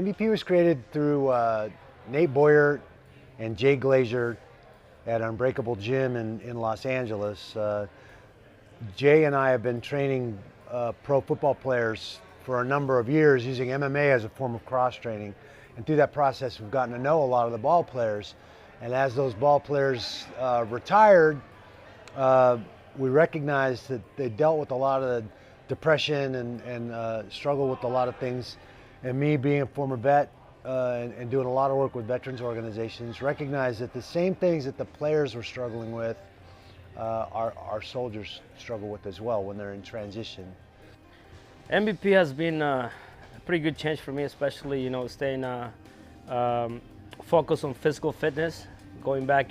MVP was created through Nate Boyer and Jay Glazer at Unbreakable Gym in Los Angeles. Jay and I have been training pro football players for a number of years using MMA as a form of cross training. And through that process, we've gotten to know a lot of the ball players. And as those ball players retired, we recognized that they dealt with a lot of depression and struggled with a lot of things. And me being a former vet and doing a lot of work with veterans organizations, recognized that the same things that the players were struggling with, our soldiers struggle with as well when they're in transition. MVP has been a pretty good change for me, especially staying focused on physical fitness. Going back,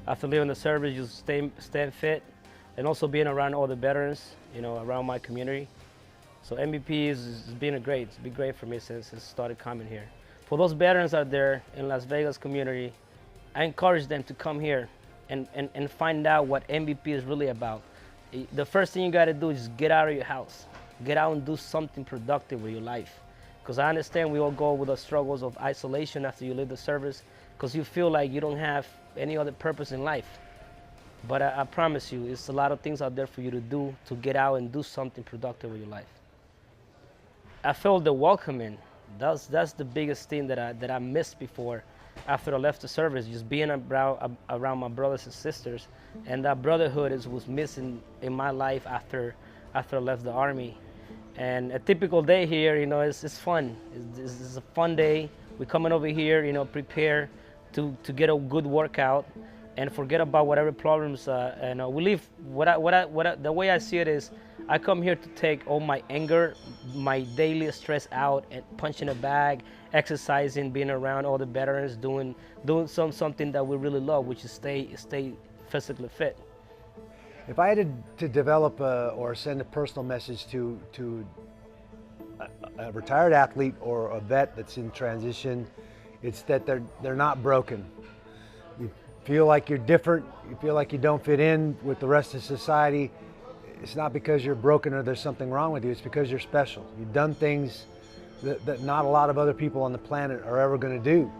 after leaving the service, just staying fit, and also being around all the veterans, around my community. So MVP has been great. It's been great for me since it started coming here. For those veterans out there in Las Vegas community, I encourage them to come here and find out what MVP is really about. The first thing you got to do is get out of your house. Get out and do something productive with your life. Because I understand we all go with the struggles of isolation after you leave the service, because you feel like you don't have any other purpose in life. But I promise you, it's a lot of things out there for you to do, to get out and do something productive with your life. I felt the welcoming. That's the biggest thing that I missed before after I left the service, just being around my brothers and sisters. And that brotherhood was missing in my life after I left the Army. And a typical day here, it's fun. It's a fun day. We're coming over here, prepare to get a good workout and forget about whatever problems. And we leave. The way I see it is, I come here to take all my anger, my daily stress out, and punching a bag, exercising, being around all the veterans, doing something that we really love, which is stay physically fit. If I had to develop or send a personal message to a retired athlete or a vet that's in transition, it's that they're not broken. You feel like you're different, you feel like you don't fit in with the rest of society. It's not because you're broken or there's something wrong with you, it's because you're special. You've done things that not a lot of other people on the planet are ever going to do.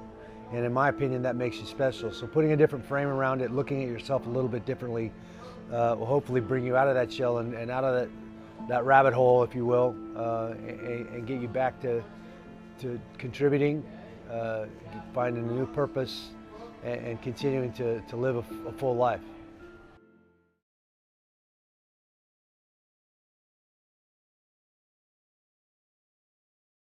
And in my opinion, that makes you special. So putting a different frame around it, looking at yourself a little bit differently, will hopefully bring you out of that shell and out of that rabbit hole, if you will, and get you back to contributing, finding a new purpose, and continuing to live a full life.